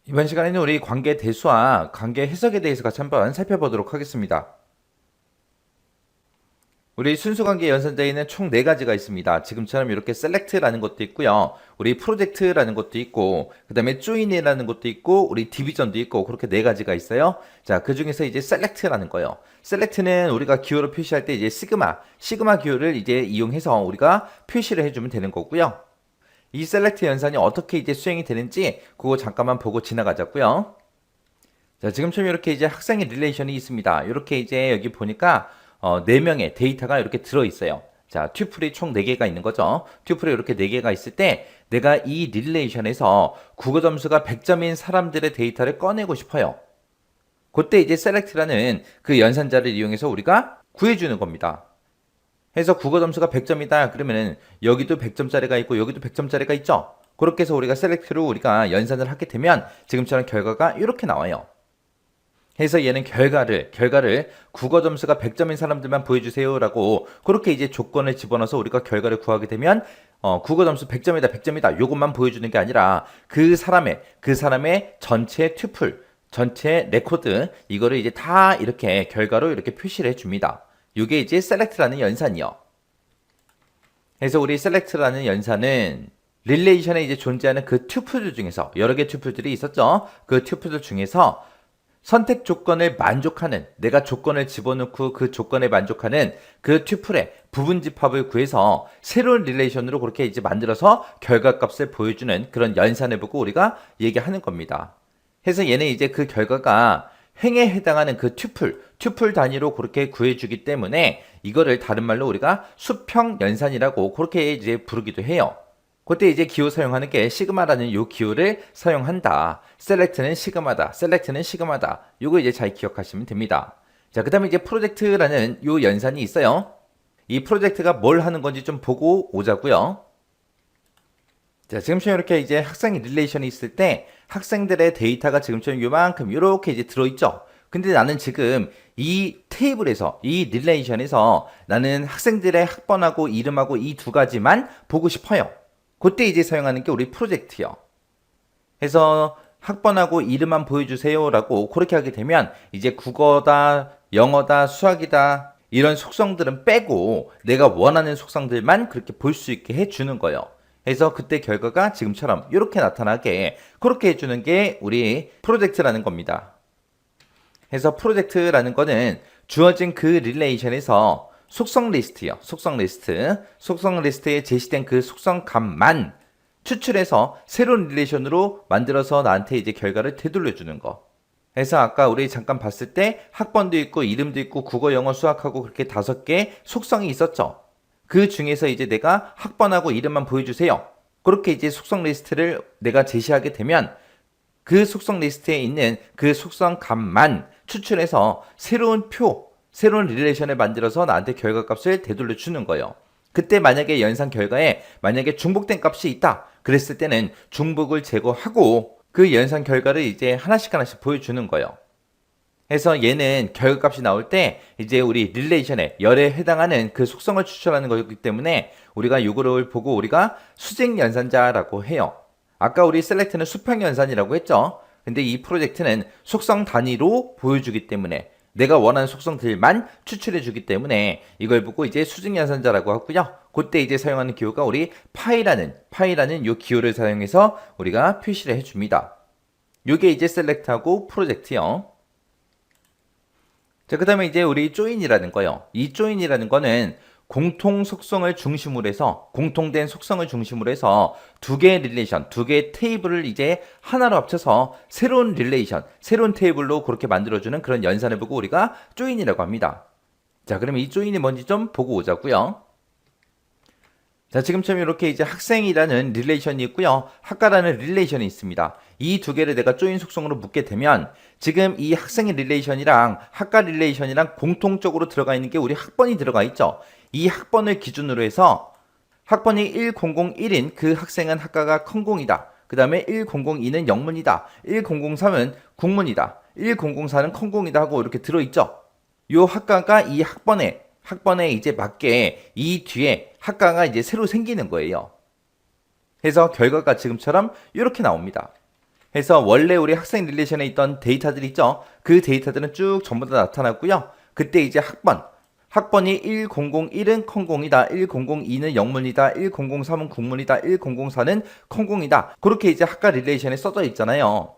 이번 시간에는 우리 관계 대수와 관계 해석에 대해서 같이 한번 살펴보도록 하겠습니다. 우리 순수관계 연산자에는 총 4가지가 있습니다. 지금처럼 이렇게 select라는 것도 있고요. 우리 project라는 것도 있고, 그 다음에 join이라는 것도 있고, 우리 division도 있고, 그렇게 4가지가 있어요. 자, 그 중에서 이제 select라는 거요. select는 우리가 기호로 표시할 때 이제 시그마 기호를 이제 이용해서 우리가 표시를 해주면 되는 거고요. 이 셀렉트 연산이 어떻게 이제 수행이 되는지 그거 잠깐만 보고 지나가자고요. 자, 지금처럼 이렇게 이제 학생의 릴레이션이 있습니다. 이렇게 이제 여기 보니까 4명의 데이터가 이렇게 들어 있어요. 자, 튜플이 총 4개가 있는 거죠. 튜플이 이렇게 4개가 있을 때 내가 이 릴레이션에서 국어 점수가 100점인 사람들의 데이터를 꺼내고 싶어요. 그때 이제 select라는 그 연산자를 이용해서 우리가 구해주는 겁니다. 해서 국어 점수가 100점이다. 그러면은 여기도 100점짜리가 있고 여기도 100점짜리가 있죠. 그렇게 해서 우리가 셀렉트로 우리가 연산을 하게 되면 지금처럼 결과가 이렇게 나와요. 해서 얘는 결과를 국어 점수가 100점인 사람들만 보여주세요라고 그렇게 이제 조건을 집어넣어서 우리가 결과를 구하게 되면 국어 점수 100점이다 100점이다 요것만 보여주는 게 아니라 그 사람의 전체 튜플 전체 레코드 이거를 이제 다 이렇게 결과로 이렇게 표시를 해줍니다. 이게 이제 select라는 연산이요. 그래서 우리 select라는 연산은 릴레이션에 이제 존재하는 그 튜플들 중에서 여러 개 튜플들이 있었죠. 그 튜플들 중에서 선택 조건을 만족하는 내가 조건을 집어넣고 그 조건에 만족하는 그 튜플의 부분 집합을 구해서 새로운 릴레이션으로 그렇게 이제 만들어서 결과값을 보여주는 그런 연산을 보고 우리가 얘기하는 겁니다. 그래서 얘는 이제 그 결과가 행에 해당하는 그 튜플 단위로 그렇게 구해주기 때문에 이거를 다른 말로 우리가 수평 연산이라고 그렇게 이제 부르기도 해요. 그때 이제 기호 사용하는 게 시그마라는 요 기호를 사용한다. select는 시그마다. 요거 이제 잘 기억하시면 됩니다. 자, 그 다음에 이제 프로젝트라는 요 연산이 있어요. 이 프로젝트가 뭘 하는 건지 좀 보고 오자고요. 자, 지금처럼 이렇게 이제 학생 릴레이션이 있을 때 학생들의 데이터가 지금처럼 요만큼 이렇게 이제 들어있죠. 근데 나는 지금 이 테이블에서 이 릴레이션에서 나는 학생들의 학번하고 이름하고 이 2가지만 보고 싶어요. 그때 이제 사용하는 게 우리 프로젝트요. 그래서 학번하고 이름만 보여주세요라고 그렇게 하게 되면 이제 국어다, 영어다, 수학이다 이런 속성들은 빼고 내가 원하는 속성들만 그렇게 볼 수 있게 해주는 거예요. 그래서 그때 결과가 지금처럼 이렇게 나타나게 그렇게 해주는 게 우리 프로젝트라는 겁니다. 그래서 프로젝트라는 거는 주어진 그 릴레이션에서 속성 리스트요. 속성 리스트에 제시된 그 속성 값만 추출해서 새로운 릴레이션으로 만들어서 나한테 이제 결과를 되돌려 주는 거. 그래서 아까 우리 잠깐 봤을 때 학번도 있고 이름도 있고 국어, 영어, 수학하고 그렇게 5개 속성이 있었죠. 그 중에서 이제 내가 학번하고 이름만 보여주세요. 그렇게 이제 속성 리스트를 내가 제시하게 되면 그 속성 리스트에 있는 그 속성 값만 추출해서 새로운 릴레이션을 만들어서 나한테 결과값을 되돌려 주는 거예요. 그때 만약에 연산 결과에 만약에 중복된 값이 있다. 그랬을 때는 중복을 제거하고 그 연산 결과를 이제 하나씩 보여주는 거예요. 그래서 얘는 결과값이 나올 때 이제 우리 릴레이션에 열에 해당하는 그 속성을 추출하는 거기 때문에 우리가 요거를 보고 우리가 수직 연산자라고 해요. 아까 우리 셀렉트는 수평 연산이라고 했죠. 근데 이 프로젝트는 속성 단위로 보여주기 때문에 내가 원하는 속성들만 추출해 주기 때문에 이걸 보고 이제 수직 연산자라고 하고요. 그때 이제 사용하는 기호가 우리 파이라는 요 기호를 사용해서 우리가 표시를 해 줍니다. 요게 이제 셀렉트하고 프로젝트요. 자, 그 다음에 이제 우리 조인이라는 거요. 이 조인이라는 거는 공통된 속성을 중심으로 해서 2개의 릴레이션, 2개의 테이블을 이제 하나로 합쳐서 새로운 릴레이션, 새로운 테이블로 그렇게 만들어주는 그런 연산을 보고 우리가 조인이라고 합니다. 자, 그럼 이 조인이 뭔지 좀 보고 오자고요. 자, 지금처럼 이렇게 이제 학생이라는 릴레이션이 있고요. 학과라는 릴레이션이 있습니다. 이 2개를 내가 조인 속성으로 묶게 되면 지금 이 학생의 릴레이션이랑 학과 릴레이션이랑 공통적으로 들어가 있는 게 우리 학번이 들어가 있죠. 이 학번을 기준으로 해서 학번이 1001인 그 학생은 학과가 컨공이다. 그 다음에 1002는 영문이다. 1003은 국문이다. 1004는 컨공이다 하고 이렇게 들어있죠. 요 학과가 이 학번에 이제 맞게 이 뒤에 학과가 이제 새로 생기는 거예요. 그래서 결과가 지금처럼 이렇게 나옵니다. 해서 원래 우리 학생 릴레이션에 있던 데이터들 있죠? 그 데이터들은 쭉 전부 다 나타났고요. 그때 이제 학번이 1001은 콩공이다, 1002는 영문이다, 1003은 국문이다, 1004는 콩공이다. 그렇게 이제 학과 릴레이션에 써져 있잖아요.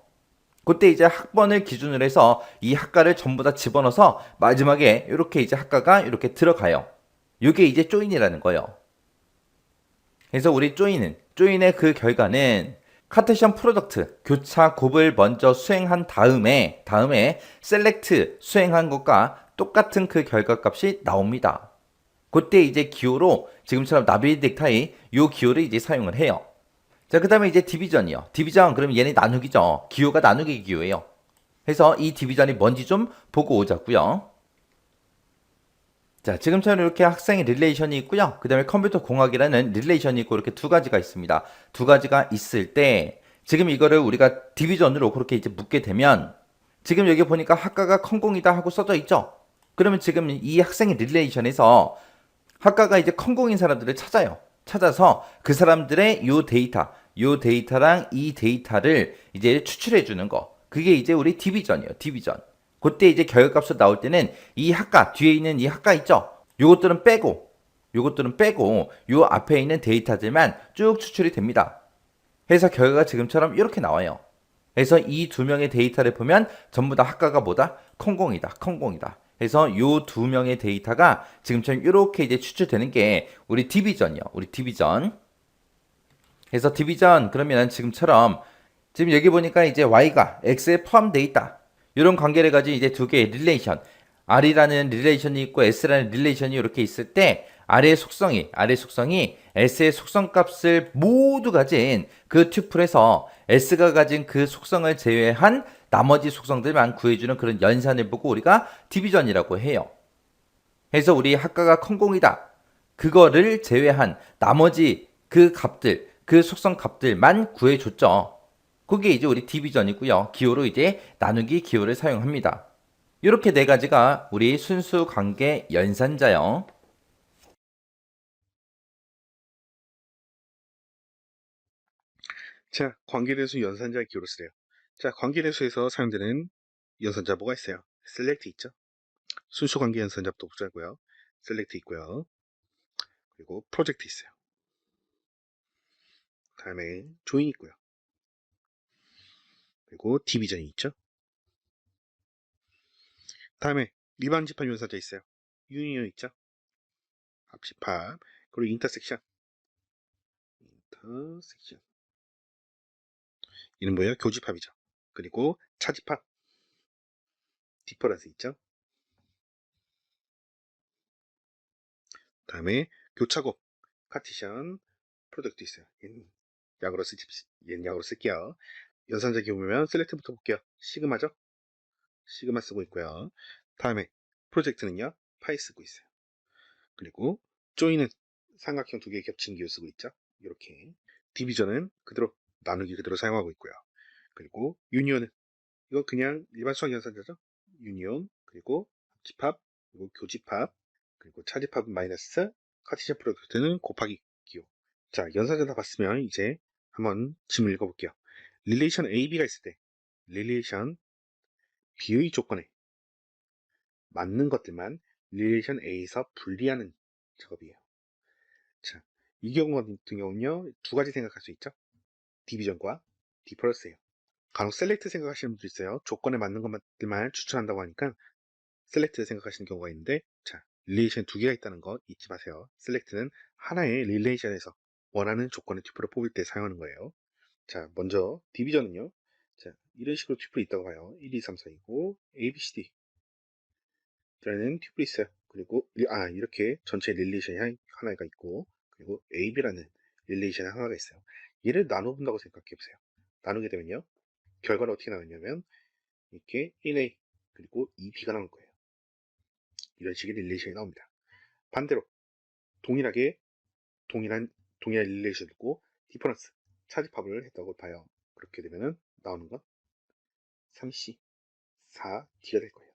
그때 이제 학번을 기준으로 해서 이 학과를 전부 다 집어넣어서 마지막에 이렇게 이제 학과가 이렇게 들어가요. 이게 이제 조인이라는 거예요. 그래서 우리 조인의 그 결과는 카테시언 프로덕트, 교차 곱을 먼저 수행한 다음에 셀렉트 수행한 것과 똑같은 그 결과값이 나옵니다. 그때 이제 기호로 지금처럼 나비리 넥타이 요 기호를 이제 사용을 해요. 자, 그 다음에 이제 디비전이요. 디비전, 그러면 얘네 나누기죠. 기호가 나누기 기호예요. 그래서 이 디비전이 뭔지 좀 보고 오자고요. 자, 지금처럼 이렇게 학생의 릴레이션이 있고요. 그 다음에 컴퓨터 공학이라는 릴레이션이 있고 이렇게 두 가지가 있습니다. 두 가지가 있을 때 지금 이거를 우리가 디비전으로 그렇게 이제 묶게 되면 지금 여기 보니까 학과가 컴공이다 하고 써져 있죠. 그러면 지금 이 학생의 릴레이션에서 학과가 이제 컴공인 사람들을 찾아요. 찾아서 그 사람들의 요 데이터랑 이 데이터를 이제 추출해 주는 거. 그게 이제 우리 디비전이에요. 디비전. 그때 이제 결과값으로 나올 때는 이 학과 뒤에 있는 이 학과 있죠. 요것들은 빼고 요 앞에 있는 데이터들만 쭉 추출이 됩니다. 해서 결과가 지금처럼 이렇게 나와요. 그래서 이 두 명의 데이터를 보면 전부 다 학과가 뭐다? 컴공이다. 그래서 요 두 명의 데이터가 지금처럼 이렇게 이제 추출되는 게 우리 디비전이요. 우리 디비전. 그래서 디비전 그러면 지금처럼 지금 여기 보니까 이제 y가 x에 포함되어 있다. 이런 관계를 가진 이제 두 개의 릴레이션. r이라는 릴레이션이 있고 s라는 릴레이션이 이렇게 있을 때 r의 속성이 s의 속성값을 모두 가진 그 튜플에서 s가 가진 그 속성을 제외한 나머지 속성들만 구해주는 그런 연산을 보고 우리가 디비전이라고 해요. 그래서 우리 학과가 컴공이다. 그거를 제외한 나머지 그 값들, 그 속성 값들만 구해줬죠. 그게 이제 우리 디비전이고요. 기호로 이제 나누기 기호를 사용합니다. 이렇게 네 가지가 우리 순수 관계 연산자요. 자, 관계대수 연산자 기호를 쓰래요. 자, 관계대수에서 사용되는 연산자 뭐가 있어요? select 있죠? 순수 관계 연산자부터 보자고요. select 있고요. 그리고 project 있어요. 다음에 join 있고요. 그리고 division이 있죠? 다음에 일반 집합 연산자 있어요. union 있죠? 합집합. 그리고 intersection. 이는 뭐예요? 교집합이죠. 그리고 차집합. difference 있죠? 다음에 교차곱. 카티션 프로덕트 있어요. 얘는 약으로 쓸게요. 연산자 기호 보면 셀렉트부터 볼게요. 시그마죠? 시그마 쓰고 있고요. 다음에 프로젝트는요. 파이 쓰고 있어요. 그리고 조인은 삼각형 두 개 겹친 기호 쓰고 있죠. 이렇게 디비전은 그대로 나누기 그대로 사용하고 있고요. 그리고 유니온은 이거 그냥 일반 수학 연산자죠. 유니온 그리고 합집합 그리고 교집합 그리고 차집합은 마이너스 카티션 프로덕트는 곱하기 기호. 자, 연산자 다 봤으면 이제 한번 질문 읽어볼게요. 릴레이션 AB가 있을 때 릴레이션 B의 조건에 맞는 것들만 릴레이션 A에서 분리하는 작업이에요. 자, 이 경우 같은 경우는요, 두 가지 생각할 수 있죠. 디비전과 디퍼런스예요. 간혹 셀렉트 생각하시는 분도 있어요. 조건에 맞는 것들만 추천한다고 하니까 셀렉트 생각하시는 경우가 있는데, 자, 릴레이션 두 개가 있다는 거 잊지 마세요. 셀렉트는 하나의 릴레이션에서 원하는 조건의 튜플을 뽑을 때 사용하는 거예요. 자, 먼저 디비전은요. 자, 이런 식으로 튜플이 있다고 봐요. 1, 2, 3, 4이고 A, B, C, D 라는 튜플이 있어요. 그리고 이렇게 전체 릴레이션이 하나가 있고 그리고 AB라는 릴레이션이 하나가 있어요. 얘를 나눠 본다고 생각해 보세요. 나누게 되면요. 결과는 어떻게 나오냐면 이렇게 1A 그리고 2B가 나올 거예요. 이런 식의 릴레이션이 나옵니다. 반대로 동일한 릴레이션을 두고 디퍼런스 차집합을 했다고 봐요. 그렇게 되면은 나오는 건 3C, 4D가 될 거예요.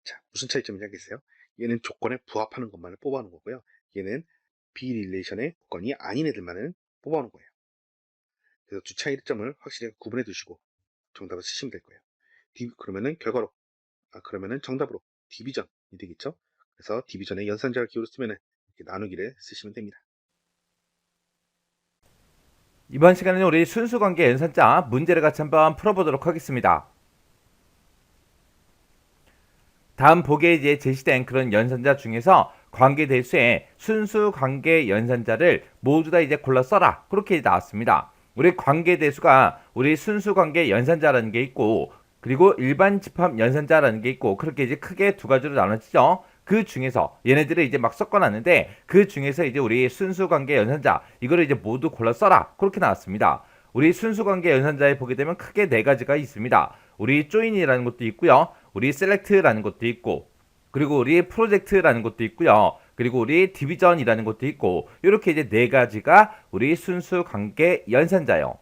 자, 무슨 차이점이 알겠어요? 얘는 조건에 부합하는 것만을 뽑아놓은 거고요. 얘는 비릴레이션의 조건이 아닌 애들만을 뽑아놓은 거예요. 그래서 두 차이의 점을 확실히 구분해 두시고 정답을 쓰시면 될 거예요. 그러면은 결과로, 그러면은 정답으로 디비전이 되겠죠? 그래서 디비전의 연산자 기호를 쓰면은 이렇게 나누기를 쓰시면 됩니다. 이번 시간에는 우리 순수관계 연산자 문제를 같이 한번 풀어보도록 하겠습니다. 다음 보기에 이제 제시된 그런 연산자 중에서 관계대수의 순수관계 연산자를 모두 다 이제 골라 써라. 그렇게 나왔습니다. 우리 관계대수가 우리 순수관계 연산자라는 게 있고, 그리고 일반 집합 연산자라는 게 있고, 그렇게 이제 크게 두 가지로 나눠지죠. 그 중에서 얘네들을 이제 막 섞어놨는데, 그 중에서 이제 우리 순수관계 연산자 이거를 이제 모두 골라 써라. 그렇게 나왔습니다. 우리 순수관계 연산자에 보게 되면 크게 네 가지가 있습니다. 우리 조인이라는 것도 있고요. 우리 셀렉트라는 것도 있고, 그리고 우리 프로젝트라는 것도 있고요. 그리고 우리 디비전이라는 것도 있고, 이렇게 이제 네 가지가 우리 순수 관계 연산자예요.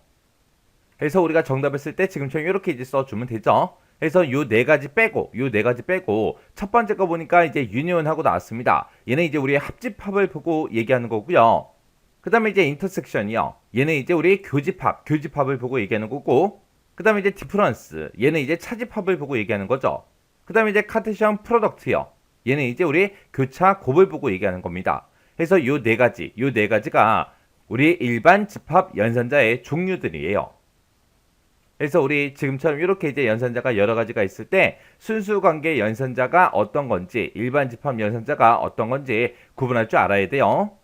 그래서 우리가 정답을 쓸 때 지금처럼 이렇게 이제 써주면 되죠. 그래서 요 네 가지 빼고, 첫 번째 거 보니까 이제 유니온하고 나왔습니다. 얘는 이제 우리의 합집합을 보고 얘기하는 거고요. 그 다음에 이제 인터섹션이요. 얘는 이제 우리 교집합을 보고 얘기하는 거고, 그 다음에 이제 디퍼런스, 얘는 이제 차집합을 보고 얘기하는 거죠. 그 다음에 이제 카테시언 프로덕트요. 얘는 이제 우리 교차 곱을 보고 얘기하는 겁니다. 그래서 요 네 가지가 우리 일반 집합 연산자의 종류들이에요. 그래서 우리 지금처럼 이렇게 이제 연산자가 여러 가지가 있을 때 순수관계 연산자가 어떤 건지, 일반 집합 연산자가 어떤 건지 구분할 줄 알아야 돼요.